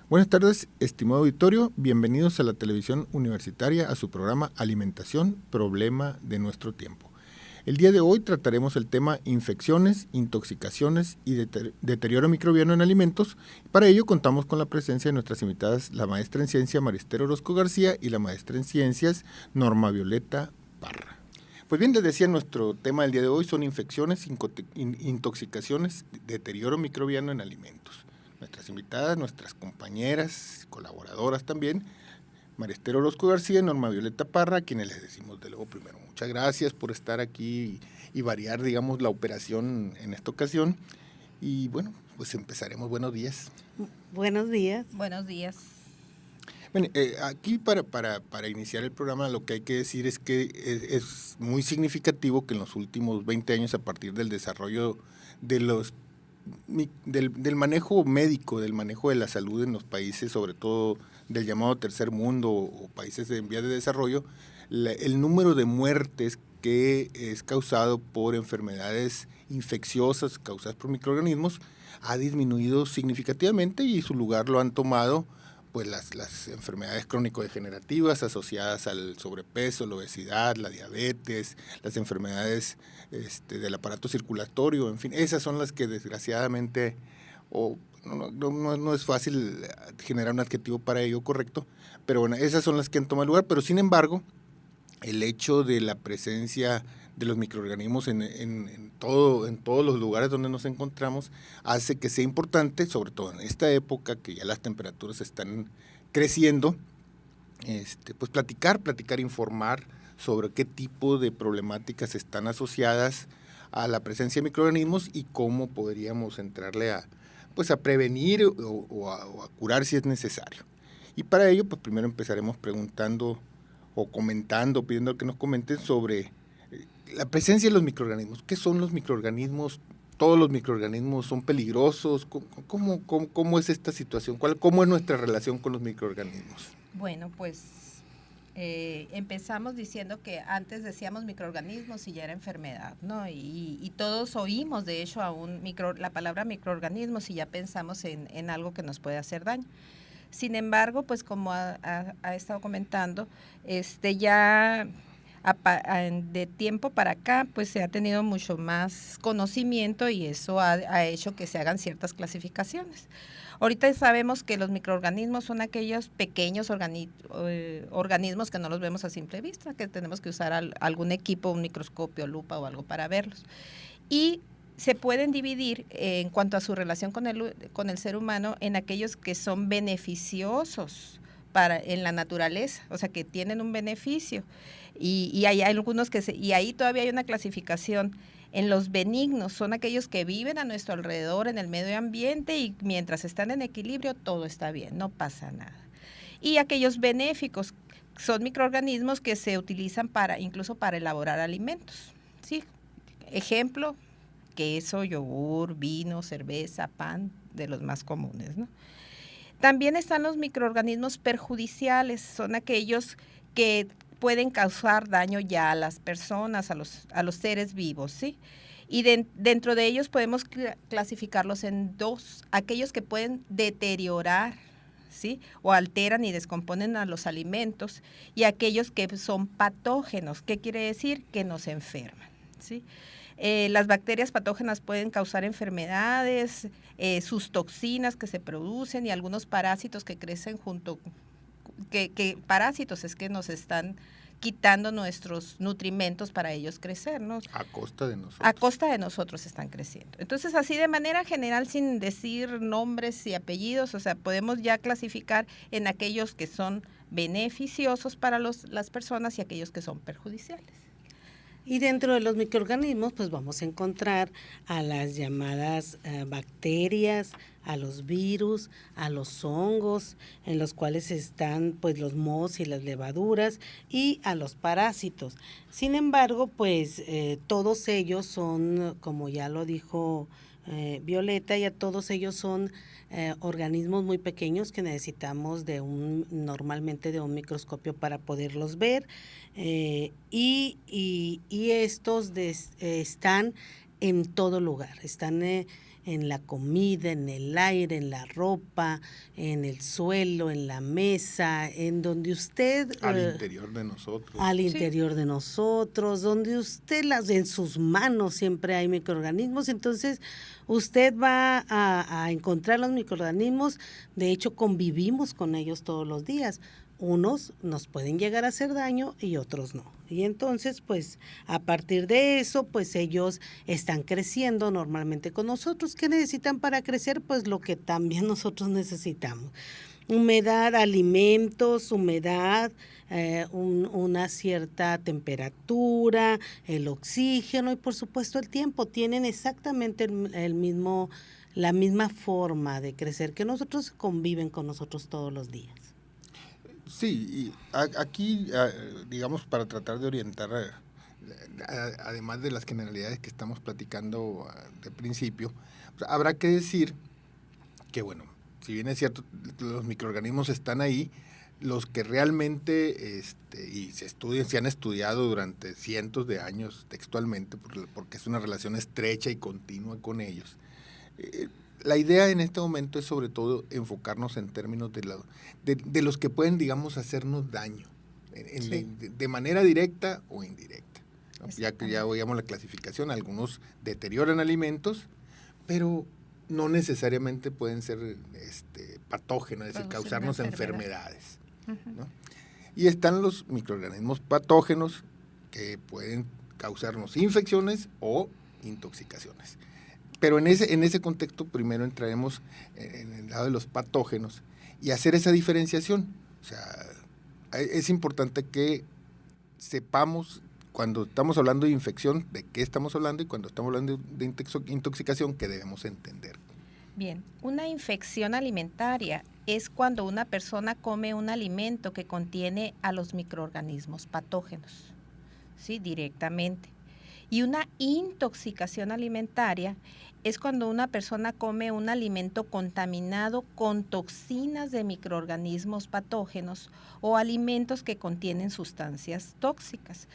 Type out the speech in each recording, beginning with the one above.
Buenas tardes, estimado auditorio. Bienvenidos a la televisión universitaria a su programa Alimentación, problema de nuestro tiempo. El día de hoy trataremos el tema infecciones, intoxicaciones y deterioro microbiano en alimentos. Para ello contamos con la presencia de nuestras invitadas, la maestra en ciencia Maristela Orozco García y la maestra en ciencias Norma Violeta Parra. Pues bien, les decía, nuestro tema del día de hoy son infecciones, intoxicaciones, deterioro microbiano en alimentos. Nuestras invitadas, nuestras compañeras, colaboradoras también, Maristela Orozco García y Norma Violeta Parra, a quienes les decimos de luego primero muchas gracias por estar aquí y variar, digamos, la operación en esta ocasión. Y bueno, pues empezaremos. Buenos días. Buenos días. Buenos días. Bueno, aquí para iniciar el programa lo que hay que decir es que es muy significativo que en los últimos 20 años, a partir del desarrollo del manejo médico, del manejo de la salud en los países, sobre todo del llamado tercer mundo o países en vías de desarrollo, el número de muertes que es causado por enfermedades infecciosas causadas por microorganismos ha disminuido significativamente y su lugar lo han tomado pues las enfermedades crónico-degenerativas asociadas al sobrepeso, la obesidad, la diabetes, las enfermedades del aparato circulatorio, en fin, esas son las que desgraciadamente, no es fácil generar un adjetivo para ello correcto, pero bueno, esas son las que han tomado lugar, pero sin embargo, el hecho de la presencia de los microorganismos en todos los lugares donde nos encontramos hace que sea importante, sobre todo en esta época que ya las temperaturas están creciendo, pues platicar, informar sobre qué tipo de problemáticas están asociadas a la presencia de microorganismos y cómo podríamos entrarle a prevenir o a curar si es necesario. Y para ello, pues primero empezaremos preguntando o comentando, pidiendo que nos comenten sobre la presencia de los microorganismos. ¿Qué son los microorganismos? ¿Todos los microorganismos son peligrosos? ¿Cómo es esta situación? ¿Cómo es nuestra relación con los microorganismos? Bueno, pues empezamos diciendo que antes decíamos microorganismos y ya era enfermedad, ¿no? Y todos oímos, de hecho, la palabra microorganismos y ya pensamos en algo que nos puede hacer daño. Sin embargo, pues como ha estado comentando, ya de tiempo para acá, pues se ha tenido mucho más conocimiento y eso ha hecho que se hagan ciertas clasificaciones. Ahorita sabemos que los microorganismos son aquellos pequeños organismos que no los vemos a simple vista, que tenemos que usar algún equipo, un microscopio, lupa o algo para verlos. Y se pueden dividir en cuanto a su relación con el ser humano en aquellos que son beneficiosos en la naturaleza, o sea, que tienen un beneficio. Y hay algunos y ahí todavía hay una clasificación. En los benignos son aquellos que viven a nuestro alrededor en el medio ambiente y mientras están en equilibrio todo está bien, no pasa nada. Y aquellos benéficos son microorganismos que se utilizan incluso para elaborar alimentos. ¿Sí? Ejemplo, queso, yogur, vino, cerveza, pan, de los más comunes, ¿no? También están los microorganismos perjudiciales, son aquellos que pueden causar daño ya a las personas, a los seres vivos, ¿sí? Y dentro de ellos podemos clasificarlos en dos, aquellos que pueden deteriorar, ¿sí? O alteran y descomponen a los alimentos, y aquellos que son patógenos, ¿qué quiere decir? Que nos enferman, ¿sí? Las bacterias patógenas pueden causar enfermedades, sus toxinas que se producen y algunos parásitos que crecen parásitos es que nos están quitando nuestros nutrimentos para ellos crecer, ¿no? A costa de nosotros. A costa de nosotros están creciendo. Entonces, así de manera general, sin decir nombres y apellidos, o sea, podemos ya clasificar en aquellos que son beneficiosos para las personas y aquellos que son perjudiciales. Y dentro de los microorganismos, pues vamos a encontrar a las llamadas bacterias, a los virus, a los hongos, en los cuales están pues los mohos y las levaduras, y a los parásitos. Sin embargo, pues todos ellos son, como ya lo dijo Violeta, ya todos ellos son organismos muy pequeños que necesitamos normalmente de un microscopio para poderlos ver, y estos están en todo lugar, están en la comida, en el aire, en la ropa, en el suelo, en la mesa, en donde usted... Al interior de nosotros. Al interior de nosotros, donde usted, en sus manos siempre hay microorganismos, entonces usted va a encontrar los microorganismos, de hecho convivimos con ellos todos los días. Unos nos pueden llegar a hacer daño y otros no. Y entonces, pues, a partir de eso, pues ellos están creciendo normalmente con nosotros. ¿Qué necesitan para crecer? Pues lo que también nosotros necesitamos. Humedad, alimentos, humedad, una cierta temperatura, el oxígeno y por supuesto el tiempo. Tienen exactamente la misma forma de crecer que nosotros, conviven con nosotros todos los días. Sí, y aquí, digamos, para tratar de orientar, además de las generalidades que estamos platicando de principio, pues, habrá que decir que, bueno, si bien es cierto, los microorganismos están ahí, los que realmente, y se han estudiado durante cientos de años textualmente, porque es una relación estrecha y continua con ellos. La idea en este momento es sobre todo enfocarnos en términos de los que pueden, digamos, hacernos daño, Sí. de manera directa o indirecta, ¿no? Ya que ya oíamos la clasificación, algunos deterioran alimentos, pero no necesariamente pueden ser patógenos, es decir, Producen causarnos una enfermedad. enfermedades, ¿no? Y están los microorganismos patógenos que pueden causarnos infecciones o intoxicaciones. Pero en ese contexto primero entraremos en el lado de los patógenos y hacer esa diferenciación. O sea, es importante que sepamos cuando estamos hablando de infección, de qué estamos hablando, y cuando estamos hablando de intoxicación, qué debemos entender. Bien, una infección alimentaria es cuando una persona come un alimento que contiene a los microorganismos patógenos, ¿sí? Directamente. Y una intoxicación alimentaria es cuando una persona come un alimento contaminado con toxinas de microorganismos patógenos o alimentos que contienen sustancias tóxicas.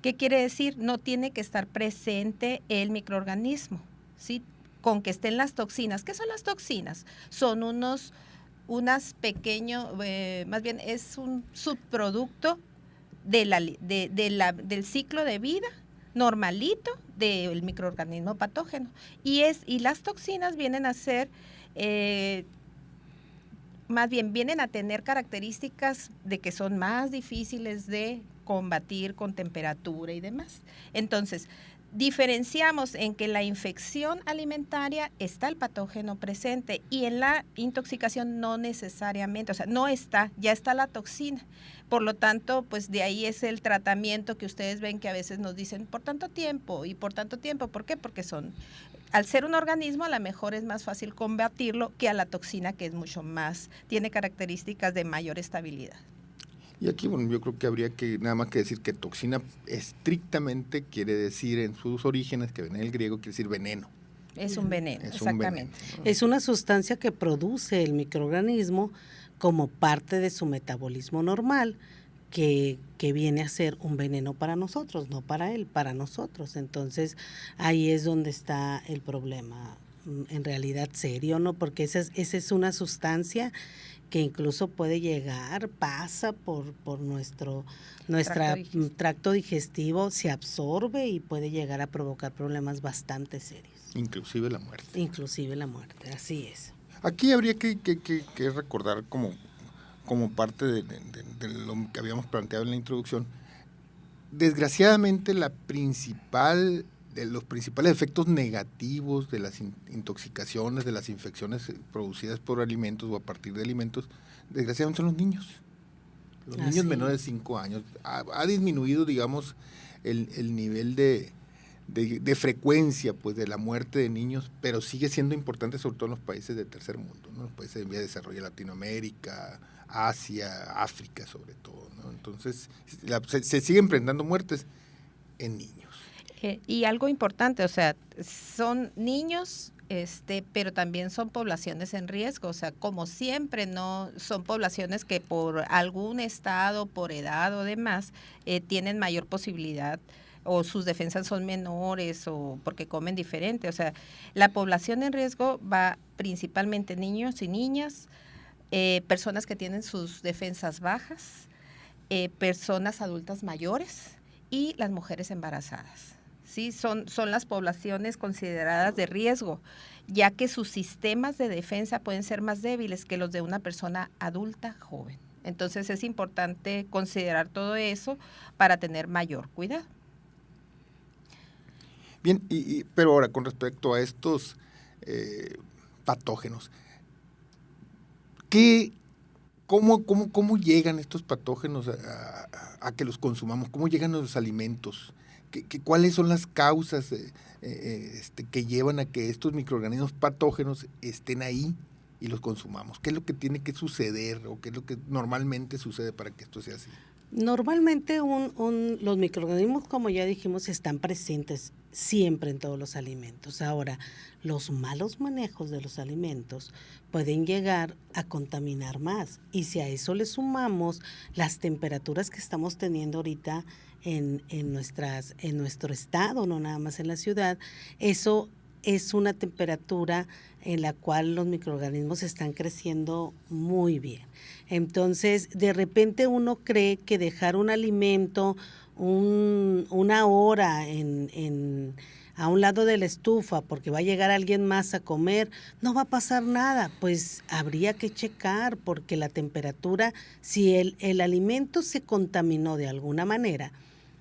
¿Qué quiere decir? No tiene que estar presente el microorganismo, ¿sí? Con que estén las toxinas. ¿Qué son las toxinas? Son unas pequeños, más bien es un subproducto del ciclo de vida normalito del microorganismo patógeno. Y las toxinas vienen a ser, más bien vienen a tener características de que son más difíciles de combatir con temperatura y demás. Entonces, diferenciamos en que en la infección alimentaria está el patógeno presente y en la intoxicación no necesariamente, o sea, no está, ya está la toxina. Por lo tanto, pues de ahí es el tratamiento que ustedes ven que a veces nos dicen por tanto tiempo y por tanto tiempo. ¿Por qué? Porque al ser un organismo, a lo mejor es más fácil combatirlo que a la toxina, que es mucho más, tiene características de mayor estabilidad. Y aquí, bueno, yo creo que habría que nada más que decir que toxina estrictamente quiere decir en sus orígenes, que viene del griego, quiere decir veneno. Es un veneno, Es exactamente. un veneno, ¿no? Es una sustancia que produce el microorganismo como parte de su metabolismo normal, que viene a ser un veneno para nosotros, no para él, para nosotros. Entonces, ahí es donde está el problema, en realidad serio, ¿no? Porque esa es una sustancia que incluso puede llegar, pasa por nuestro tracto digestivo, se absorbe y puede llegar a provocar problemas bastante serios. Inclusive la muerte. Inclusive la muerte, así es. Aquí habría que recordar como parte de lo que habíamos planteado en la introducción. Desgraciadamente, los principales efectos negativos de las intoxicaciones, de las infecciones producidas por alimentos o a partir de alimentos, desgraciadamente son los niños. Los niños menores de 5 años. Ha disminuido, digamos, el nivel de frecuencia, pues, de la muerte de niños, pero sigue siendo importante, sobre todo en los países de tercer mundo, ¿no? Los países en vía de desarrollo, Latinoamérica, Asia, África sobre todo, ¿no? Entonces, se siguen presentando muertes en niños. Y algo importante, o sea, son niños, pero también son poblaciones en riesgo, o sea, como siempre, no son poblaciones que por algún estado, por edad o demás, tienen mayor posibilidad o sus defensas son menores o porque comen diferente. O sea, la población en riesgo va principalmente niños y niñas, personas que tienen sus defensas bajas, personas adultas mayores y las mujeres embarazadas. Sí, son las poblaciones consideradas de riesgo, ya que sus sistemas de defensa pueden ser más débiles que los de una persona adulta joven. Entonces es importante considerar todo eso para tener mayor cuidado. Bien, pero ahora con respecto a estos patógenos, ¿cómo llegan estos patógenos a que los consumamos? ¿Cómo llegan a los alimentos? ¿Cuáles son las causas que llevan a que estos microorganismos patógenos estén ahí y los consumamos? ¿Qué es lo que tiene que suceder o qué es lo que normalmente sucede para que esto sea así? Normalmente los microorganismos, como ya dijimos, están presentes siempre en todos los alimentos. Ahora, los malos manejos de los alimentos pueden llegar a contaminar más. Y si a eso le sumamos las temperaturas que estamos teniendo ahorita en nuestro estado, no nada más en la ciudad, eso es una temperatura en la cual los microorganismos están creciendo muy bien. Entonces, de repente uno cree que dejar un alimento una hora a un lado de la estufa porque va a llegar alguien más a comer, no va a pasar nada. Pues habría que checar porque la temperatura, si el alimento se contaminó de alguna manera,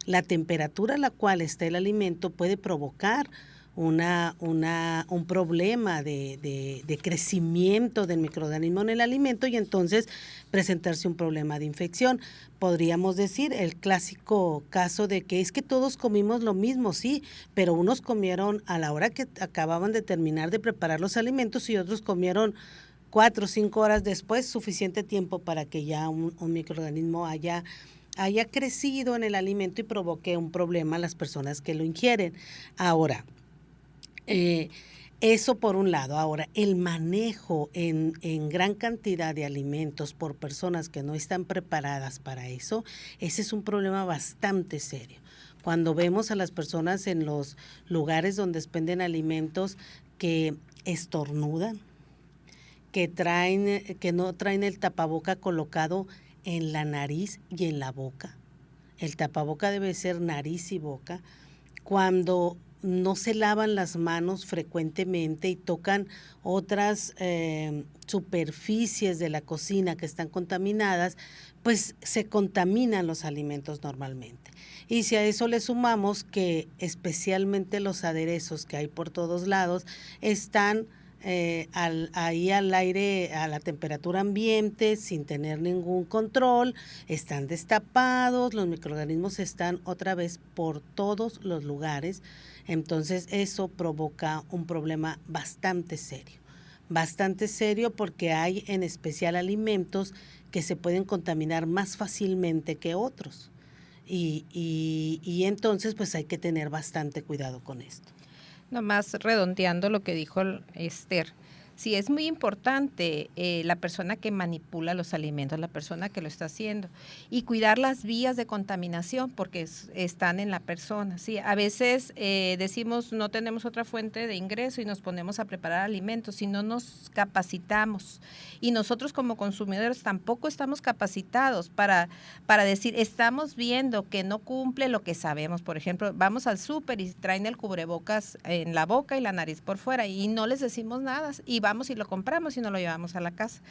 la temperatura a la cual está el alimento puede provocar un problema de crecimiento del microorganismo en el alimento y entonces presentarse un problema de infección. Podríamos decir el clásico caso de que es que todos comimos lo mismo, sí, pero unos comieron a la hora que acababan de terminar de preparar los alimentos y otros comieron 4 o 5 horas después, suficiente tiempo para que ya un microorganismo haya crecido en el alimento y provoque un problema a las personas que lo ingieren. Ahora, eso por un lado. Ahora, el manejo en gran cantidad de alimentos por personas que no están preparadas para eso, ese es un problema bastante serio. Cuando vemos a las personas en los lugares donde expenden alimentos que estornudan, que no traen el tapaboca colocado en la nariz y en la boca. El tapaboca debe ser nariz y boca. Cuando no se lavan las manos frecuentemente y tocan otras superficies de la cocina que están contaminadas, pues se contaminan los alimentos normalmente. Y si a eso le sumamos que especialmente los aderezos que hay por todos lados están ahí al aire, a la temperatura ambiente, sin tener ningún control, están destapados, los microorganismos están otra vez por todos los lugares, entonces eso provoca un problema bastante serio porque hay en especial alimentos que se pueden contaminar más fácilmente que otros y entonces pues hay que tener bastante cuidado con esto. Nomás redondeando lo que dijo Esther, sí es muy importante la persona que manipula los alimentos, la persona que lo está haciendo, y cuidar las vías de contaminación porque están en la persona. Sí, a veces decimos no tenemos otra fuente de ingreso y nos ponemos a preparar alimentos y no nos capacitamos. Y nosotros como consumidores tampoco estamos capacitados para decir, estamos viendo que no cumple lo que sabemos. Por ejemplo, vamos al súper y traen el cubrebocas en la boca y la nariz por fuera y no les decimos nada y vamos y lo compramos y nos lo llevamos a la casa.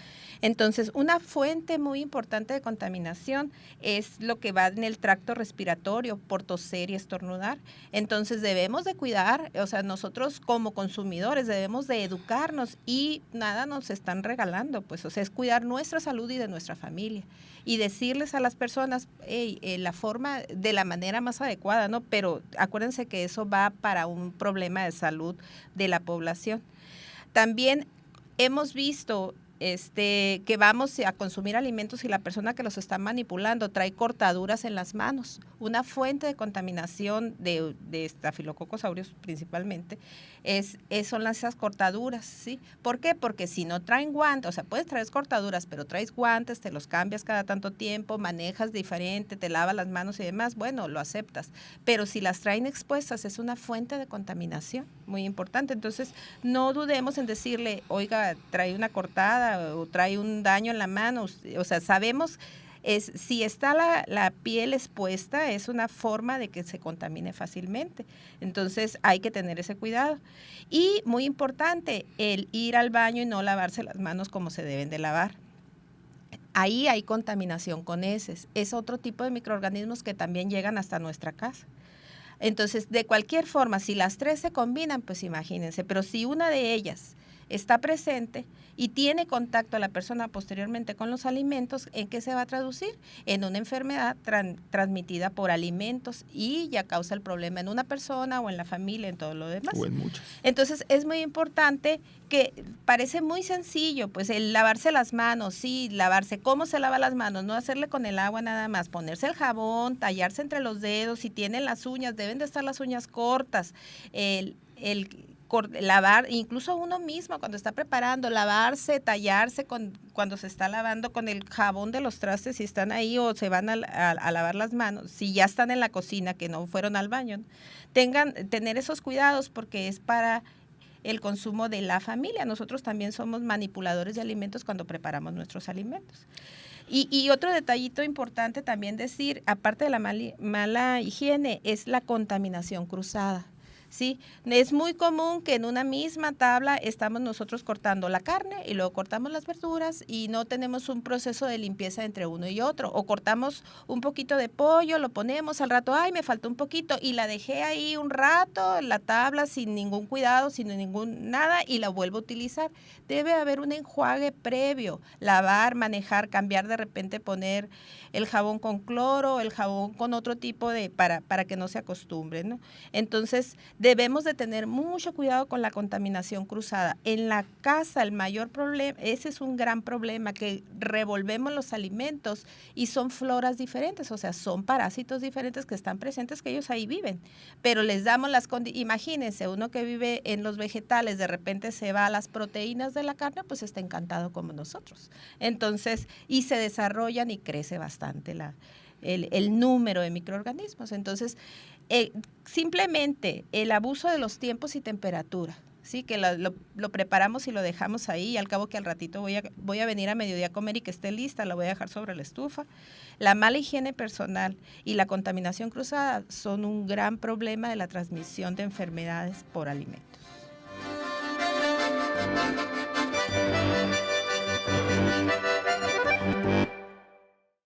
Entonces, una fuente muy importante de contaminación es lo que va en el tracto respiratorio por toser y estornudar. Entonces, debemos de cuidar, o sea, nosotros como consumidores debemos de educarnos y nada nos están regalando, pues, o sea, es cuidar nuestra salud y de nuestra familia y decirles a las personas la forma de la manera más adecuada, ¿no? Pero acuérdense que eso va para un problema de salud de la población. También hemos visto que vamos a consumir alimentos y la persona que los está manipulando trae cortaduras en las manos. Una fuente de contaminación de Staphylococcus aureus principalmente son esas cortaduras, ¿sí? ¿Por qué? Porque si no traen guantes, o sea, puedes traer cortaduras, pero traes guantes, te los cambias cada tanto tiempo, manejas diferente, te lavas las manos y demás, bueno, lo aceptas. Pero si las traen expuestas, es una fuente de contaminación muy importante. Entonces, no dudemos en decirle, oiga, trae una cortada o trae un daño en la mano. O sea, sabemos, si está la piel expuesta, es una forma de que se contamine fácilmente. Entonces, hay que tener ese cuidado. Y muy importante, el ir al baño y no lavarse las manos como se deben de lavar. Ahí hay contaminación con heces. Es otro tipo de microorganismos que también llegan hasta nuestra casa. Entonces, de cualquier forma, si las tres se combinan, pues imagínense, pero si una de ellas está presente y tiene contacto a la persona posteriormente con los alimentos, ¿en qué se va a traducir? En una enfermedad transmitida por alimentos y ya causa el problema en una persona o en la familia, en todo lo demás. O en muchas. Entonces, es muy importante que parece muy sencillo, pues el lavarse las manos, sí, lavarse, ¿cómo se lava las manos? No hacerle con el agua nada más, ponerse el jabón, tallarse entre los dedos, si tienen las uñas, deben de estar las uñas cortas, lavar, incluso uno mismo cuando está preparando, lavarse, tallarse cuando se está lavando con el jabón de los trastes, si están ahí o se van a lavar las manos, si ya están en la cocina, que no fueron al baño, tener esos cuidados porque es para el consumo de la familia. Nosotros también somos manipuladores de alimentos cuando preparamos nuestros alimentos. Y otro detallito importante también decir, aparte de la mala higiene, es la contaminación cruzada. Sí, es muy común que en una misma tabla estamos nosotros cortando la carne y luego cortamos las verduras y no tenemos un proceso de limpieza entre uno y otro. O cortamos un poquito de pollo, lo ponemos al rato, ay, me faltó un poquito y la dejé ahí un rato en la tabla sin ningún cuidado, sin ningún nada y la vuelvo a utilizar. Debe haber un enjuague previo, lavar, manejar, cambiar de repente, poner el jabón con cloro, el jabón con otro tipo para que no se acostumbre, ¿no? Entonces, debemos de tener mucho cuidado con la contaminación cruzada. En la casa el mayor problema, ese es un gran problema, que revolvemos los alimentos y son floras diferentes, o sea, son parásitos diferentes que están presentes, que ellos ahí viven, pero les damos las condiciones. Imagínense, uno que vive en los vegetales, de repente se va a las proteínas de la carne, pues está encantado como nosotros. Entonces, y se desarrollan y crece bastante el número de microorganismos. Entonces, simplemente el abuso de los tiempos y temperatura, ¿sí? Que lo preparamos y lo dejamos ahí, y al cabo que al ratito voy a venir a mediodía a comer y que esté lista, la voy a dejar sobre la estufa. La mala higiene personal y la contaminación cruzada son un gran problema de la transmisión de enfermedades por alimentos.